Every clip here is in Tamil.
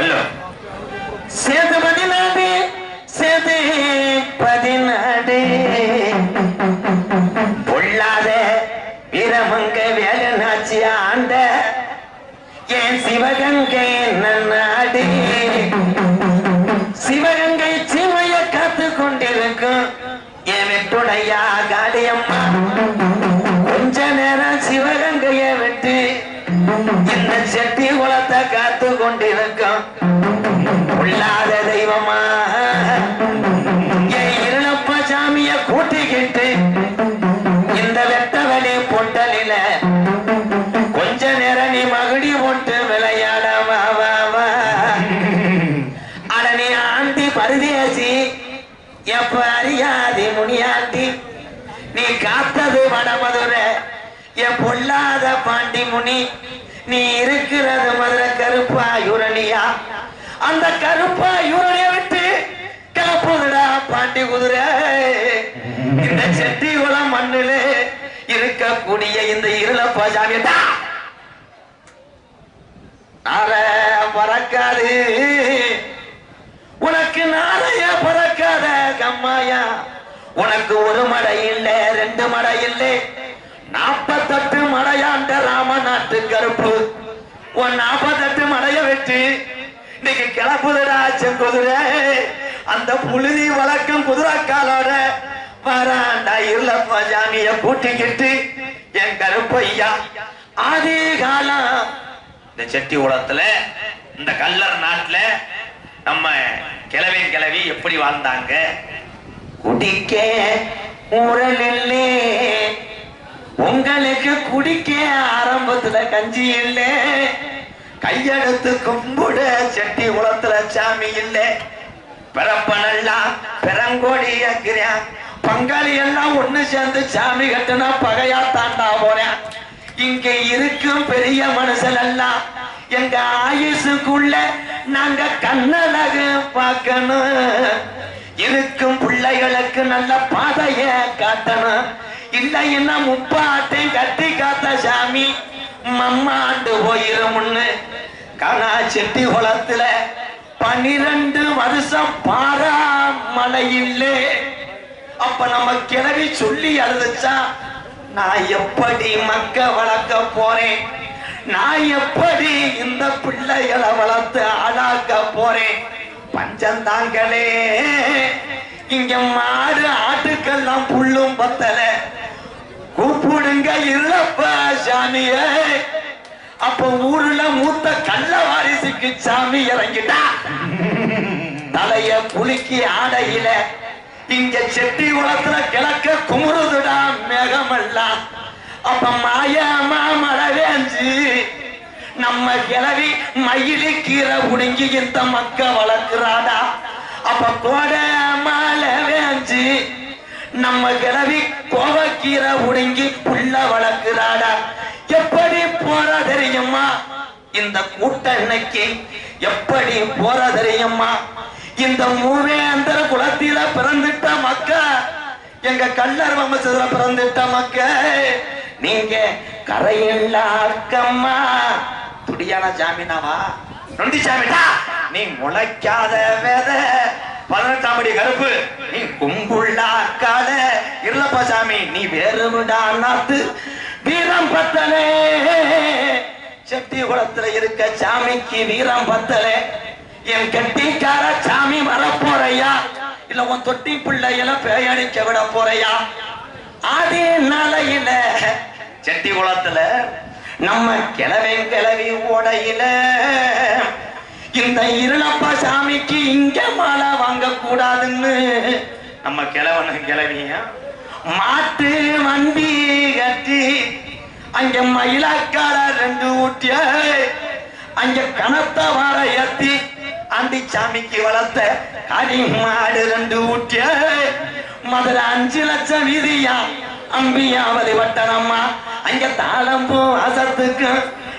ஹலோ சேது பதினாடு சேது பதினாடு பொல்லாத வீரமங்க வேலனாச்சி ஆண்ட என் சிவகங்கை நாடு சிவகங்கை சீமைய காத்து கொண்டிருக்கும் என் வெட்டுடையா காளியம்மா கொஞ்ச நேரம் சிவகங்கைய விட்டு இந்த செட்டி குளத்தை காத்து கொண்டிருக்கும் உள்ளாத தெய்வமா என் இருளப்ப சாமிய கூட்டிக்கிட்டு இந்த வெட்டவெளி பொட்டலில கொஞ்ச நேரம் நீ மகுடி போட்டு விளையாட அட நீ ஆண்டி பரதேசி எப்ப அறியாதி முனியாண்டி நீ காத்தது வடமதுரை என் பொல்லாத பாண்டி முனி நீ இருக்கிறது மதுரை கருப்பா யூரணியா அந்த கருப்பா யூரணிய விட்டு கிளப்புதுடா பாண்டி குதிரை இந்த செட்டி குளம் மண்ணில இருக்கக்கூடிய இந்த இருளப்பா சாமியதா நார பறக்காது உனக்கு நாளைய பறக்காத கம்மாயா உனக்கு ஒரு மடை இல்லை ரெண்டு மடை இல்லை 48 மடையாண்ட ராம நாட்டு கருப்பு உன் 48 மடைய வெட்டு இன்னைக்கு கிளப்புதுடா செங்குதிரை அந்த புழுதி வழக்கம் குதிரைக்காலோட வராண்டா இருளப்பா சாமிய கூட்டிக்கிட்டு என் கருப்பையா ஆதி காலம் இந்த செட்டி குளத்துல இந்த கல்லர் நாட்டுல நம்ம கிழவி எப்படி வாழ்ந்தாங்க குடிக்க முரலில்லே உங்களுக்கு குடிக்க ஆரம்பத்துல கஞ்சி இல்லை கையெடுத்து கும்பிட செட்டி குளத்துல சாமி இல்லை பிறப்பனெல்லாம் பெரங்கோடி இருக்கிறேன் பங்காளி எல்லாம் ஒண்ணு சேர்ந்து சாமி கட்டுனா பகையா தாண்டா போறேன் இங்க இருக்கும் பெரிய மனுஷன் எல்லாம் எங்க ஆயுசுக்குள்ள நாங்க கண்ணழகு பார்க்கணும் இருக்கும் பிள்ளைகளுக்கு நல்ல பாதைய காட்டணும் இல்லைன்னா முப்பாட்டையும் கட்டி காத்த சாமி மம்மாண்டு போயிருமுன்னு காணா செட்டி குளத்துல 12 வருஷம் பாரா மழை இல்லை அப்ப நம்ம கிளவி சொல்லி அழுதுச்சா நான் எப்படி மக்க வளர்க்க போறேன் நான் எப்படி இந்த பிள்ளைகளை வளர்த்து ஆளாக்க போறேன் பஞ்சந்தாங்களே இங்க மாடு ஆட்டுக்கெல்லாம் புல்லும் பத்தல கூப்பிடுங்க இல்லப்பா சாமிய அப்ப ஊர்ல மூத்த கள்ள வாரிசுக்கு சாமி இறங்கிட்டா தலைய புலிக்கு ஆடையில இங்க செட்டி குளத்துல கிழக்க குமுறுதுடா மேகமெல்லாம் அப்ப மாயமா மழை வேஞ்சு நம்ம கிளவி மயிலி கீரை உடுங்கி இந்த மக்க வளர்க்கிறாடா அப்ப கோடை மழை வேஞ்சு நம்ம கிளவி கோவக்கீரை உடுங்கி புள்ள வளர்க்கிறாடா எப்படி போற தெரியுமா இந்த கூட்டன்னைக்கு எப்படி போற தெரியுமா இந்த மூவேந்தர குலத்தில பிறந்துட்ட மக்க எங்க கல்லர் வம்சத்துல பிறந்துட்ட மக்க நீங்க கரையில்லா அக்கம்மா துடியான ஜாமீனாவா நொண்டி சாமிடா நீ முளைக்காத வேத 18ஆம் அடி கருப்பு நீ கும்புள்ள அக்கால இருளப்பா சாமி நீ வேறுவிடா நாத்து வீரம் பத்தலே செட்டி குளத்துல இருக்க சாமிக்கு வீரம் பத்தலே என் கெட்டிக்கார சாமி வரப்போறையா இல்ல உன் தொட்டி பிள்ளையில பேயடிக்க விட போறையா ஆதி நாளையில செட்டி குளத்துல நம்ம கிளவி ஓடையில இந்த இருளப்பா சாமிக்கு இங்க மாலை வாங்க கூடாதுன்னு நம்ம கிளவிய மாட்டு வண்டி கட்டி அங்க மயிலாக்கால 2 ஊட்டிய அங்க கனத்த வார ஏத்தி ஆண்டி சாமிக்கு வளர்த்த கறி மாடு 2 ஊட்டிய மதுரை 5 லட்சம் வீதியா அம்பியாவதி வட்டணம்மா அங்க தாளம்பூ அசத்துக்கு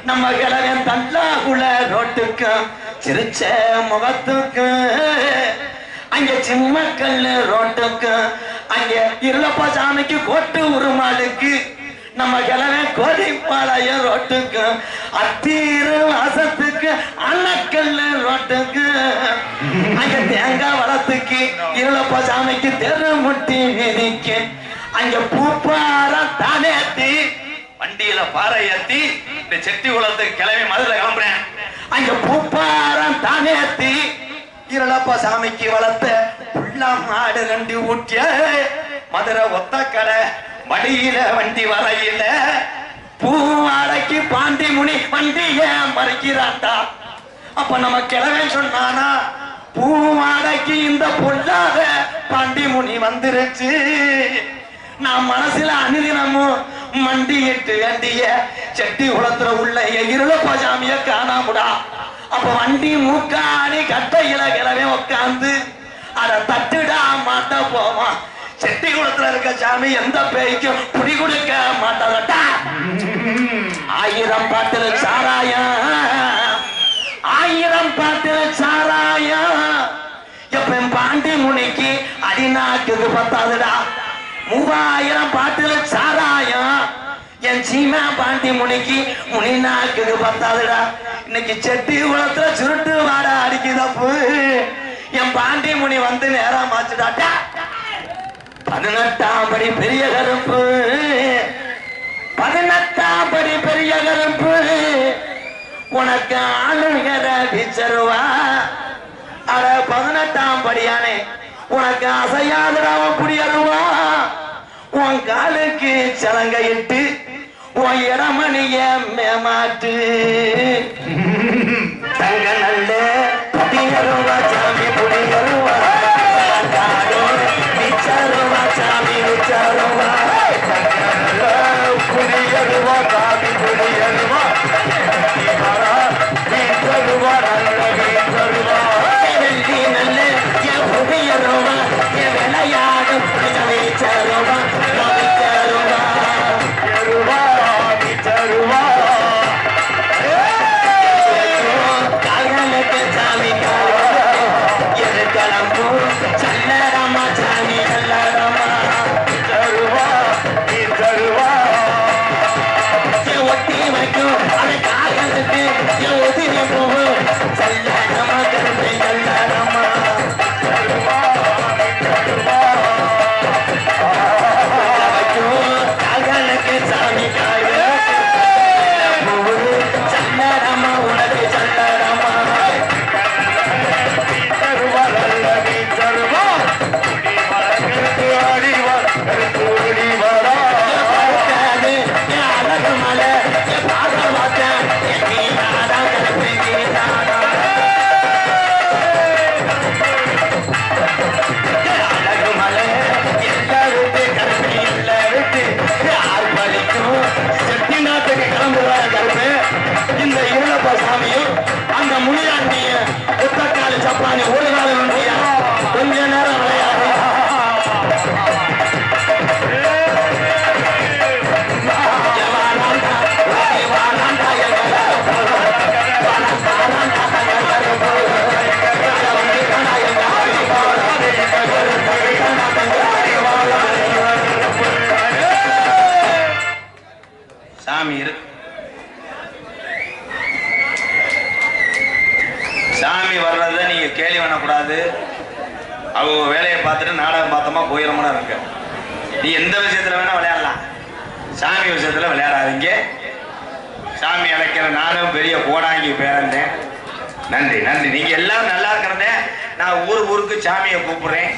நம்ம கிழவன் தல்லாகுல ரோட்டுக்கு சிரிச்ச முகத்துக்கு அங்க சிம்மக்கல்லு ரோட்டுக்கு அங்க இருளப்பா சாமிக்கு கோட்டு உருமாளுக்கு நம்ம கிழவன் கோடிப்பாளையம் ரோட்டுக்கு அத்தீரு வாசத்துக்கு அன்னக்கல்லு தோட்டத்துக்கு அங்க தேங்காய் வளத்துக்கு இருளப்ப சாமிக்கு தெரு முட்டி விதிக்கு அங்க பூப்பாரம் தானேத்தி வண்டியில பாறை ஏத்தி இந்த செட்டி குளத்துக்கு கிளம்பி மதுரை கிளம்புறேன். அங்க பூப்பாரம் தானேத்தி இருளப்ப சாமிக்கு வளர்த்த புள்ளா மாடு ரெண்டு ஊட்டிய மதுரை ஒத்த கடை வழியில வண்டி வரையில பூ அடக்கி பாண்டி முனி வண்டிய மறைக்கிறாட்டா. அப்ப நம்ம கிழமை சொன்னானா பூ அடக்கி இந்த பொல்லாத பாண்டி முனி வந்துருச்சு. நான் மனசுல அனுதினமும் மண்டிட்டு வேண்டிய செட்டி குளத்துல உள்ள இருளப்ப சாமிய காணாமுடா. அப்ப வண்டி மூக்காணி கட்டையில கிளவே உட்காந்து அத தட்டுடா மாட்ட போவான். செட்டி குளத்துல இருக்க சாமி எந்த பேய்க்கும் குடி கொடுக்க மாட்டாதட்டா. 1000 பாட்டில சாராயம் 1000 பாட்டில சாராயம் எப்ப பாண்டி முனிக்கு அடிநாக்குக்கு பத்தாதுடா. 3000 பாட்டில சாராயம் என் சீமா பாண்டி முனிக்கு முனிநாக்குக்கு பத்தாதுடா. இன்னைக்கு செட்டி குளத்துல சுருட்டு வாட அடிக்குதப்பு என் பாண்டி முனி வந்து நேரம் ஆச்சுடாட்டா. 18ஆம் படி பெரிய கருப்பு 18ஆம் படி பெரிய கருப்பு உனக்கு ஆளுங்கர பிச்சருவா. அட 18ஆம் படியானே உனக்கு அசையாதராவ குடியருவா. உன் காலுக்கு சலங்கையிட்டு உன் இடமணிய மேமாட்டு தங்க நல்ல குடியருவா சாமி குடியருவா விச்சருவா சாமி விச்சருவா குடியருவா சாமி குடியருவா வீட்டருவா நல்ல வீட்டருவா வெள்ளி நல்ல என் குடியருவா என் விளையாடும் விச்சருவா விச்சருவா விச்சருவா காகலுக்கு சாமி கிளம்பு சல்லரமா சாமி சல்லரமா தருவா தருவா ஒட்டி வைக்கும் அதை காகலுக்கு ஒதுங்கி போகும் சல்லரமா கருப்பு சல்லரமா தருவா தருவா காகலுக்கு சாமி சல்லரமா உனக்கு சல்லரமா இந்த இருளப்ப சாமியும் அந்த முனியாண்டிய ஒத்தக்காலி சப்பானி ஒரு நாள் கொஞ்ச நேரம் விளையாடு சாமி இருக்கு. சாமி வர்றத நீங்க கேள்வி பண்ணக்கூடாது. அவங்க வேலையை பார்த்துட்டு நாடகம் பார்த்தோமா போயிடமுன்னா இருக்கு. நீ எந்த விஷயத்துல வேணா விளையாடலாம், சாமி விஷயத்துல விளையாடாதீங்க. சாமி அழைக்கிற நானும் பெரிய கோடாங்கி பேரந்தேன். நன்றி நன்றி. நீங்க எல்லாரும் நல்லா இருக்கிறதே. நான் ஊருக்கு சாமியை கூப்பிடுறேன்.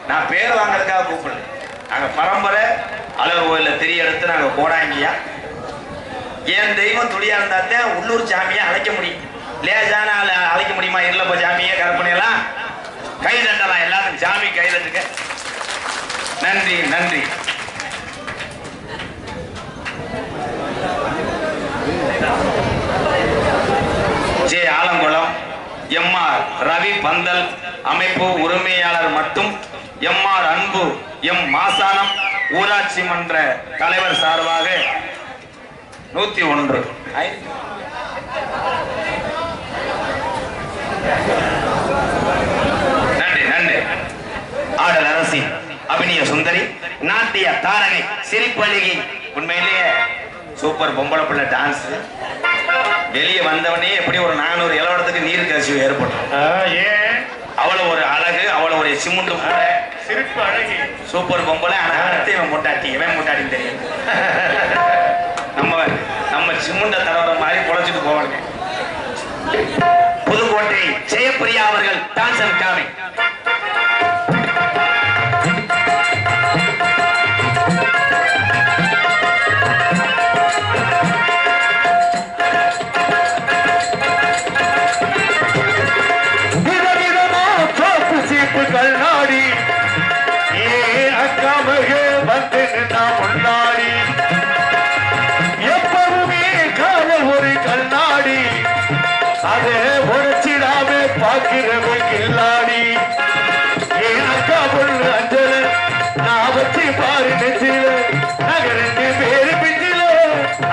நான் பேர் வாங்கறதுக்காக கூப்பிடுறேன். நாங்க பரம்பரை அழகு கோயில தெரிய எடுத்து நாங்க கோடாங்கியா என் தெய்வம் துளியா இருந்தாத்தான் உள்ளூர் சாமியை அழைக்க முடியும். லேசான அழைக்க முடியுமா? இருளப்ப சாமியை கற்பனையெல்லாம் கை தட்டலாம். எல்லாரும் சாமி கை தட்டுங்க. நன்றி நன்றி. ஜே ஆலங்குளம் எம்ஆர் ரவி பந்தல் அமைப்பு உரிமையாளர் மட்டும் எம்ஆர் அன்பு எம் மாசானம் ஊராட்சி மன்ற தலைவர் சார்பாக 101. நன்றி நன்றி. ஆடல் அரசி அபிநய சுந்தரி நாட்டிய தாரகை சிரிப்பழகி. உண்மையிலேயே சூப்பர் பொம்பளை பிள்ளை டான்ஸ். வெளியே வந்தவனே எப்படி ஒரு 400 இளவடத்துக்கு நீர் கசிவு ஏற்படும். ஏன் அவ்வளவு ஒரு அழகு, அவ்வளவு ஒரு சிமுண்டு சிரிப்பு அழகி சூப்பர் பொம்பளை. ஆனா அடுத்து இவன் முட்டாட்டி, இவன் முட்டாட்டின்னு தெரியும். நம்ம சிமுண்ட தடவர மாதிரி பொழைச்சிட்டு போவாங்க. புதுக்கோட்டை ஜெயப்பிரியா அவர்கள் டான்ஸ் அண்ட் காமி. கண்ணாடி ஏ அக்காமக வந்து நின்னா முன்னாடி எப்பவுமே கால ஒரு கண்ணாடி அதை உடைச்சிடாம பார்க்கிறவ கில்லாடி ஏ அக்கா பொண்ணு அஞ்சல நான் வச்சு பாரு நெஞ்சில நகரண்டு பேரு பிஞ்சில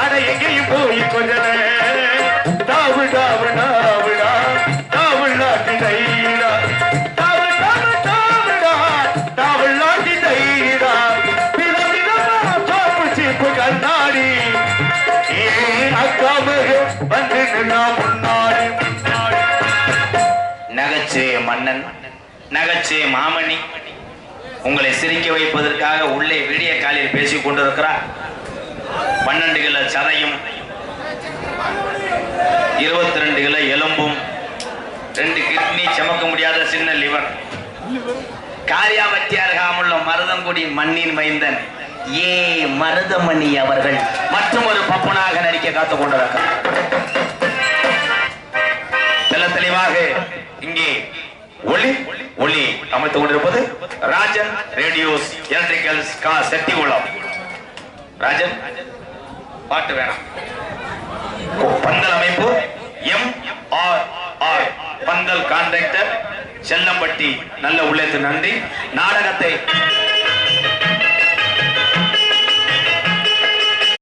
அட எங்கேயும் போய் கொஞ்சல தாவு டாவு டாவுடா தாவுள்ளாட்டி தைடா கண்ணாடி வந்து முன்னாடி நகைச்சுவை மன்னன், நகைச்சுவை மாமணி உங்களை சிரிக்க வைப்பதற்காக உள்ளே விடிய காலில் பேசிக் கொண்டிருக்கிறார். 12 கிலோ சதையும் 22 கிலோ எலும்பும் 2 கிட்னி சுமக்க முடியாத சின்ன லிவர் காரியாவத்தியார்காமுள்ள மருதங்குடி மண்ணின் மைந்தன் ஏ மருதமணி அவர்கள் மற்றும் ஒரு பப்பனாக நடிக்க காத்துக் கொண்டிருக்கிறார். தெளிவாக இங்கே ஒளி ஒளி அமைத்துக் கொண்டிருப்பது ராஜன் ரேடியோஸ் எலக்ட்ரிக்கல்ஸ் கா செட்டிகுளம். ராஜன் பாட்டு வேணாம். பந்தல் அமைப்பு MRR பந்தல் கான்ட்ராக்டர் செல்லம்பட்டி. நல்ல உள்ளத்து நன்றி. நாடகத்தை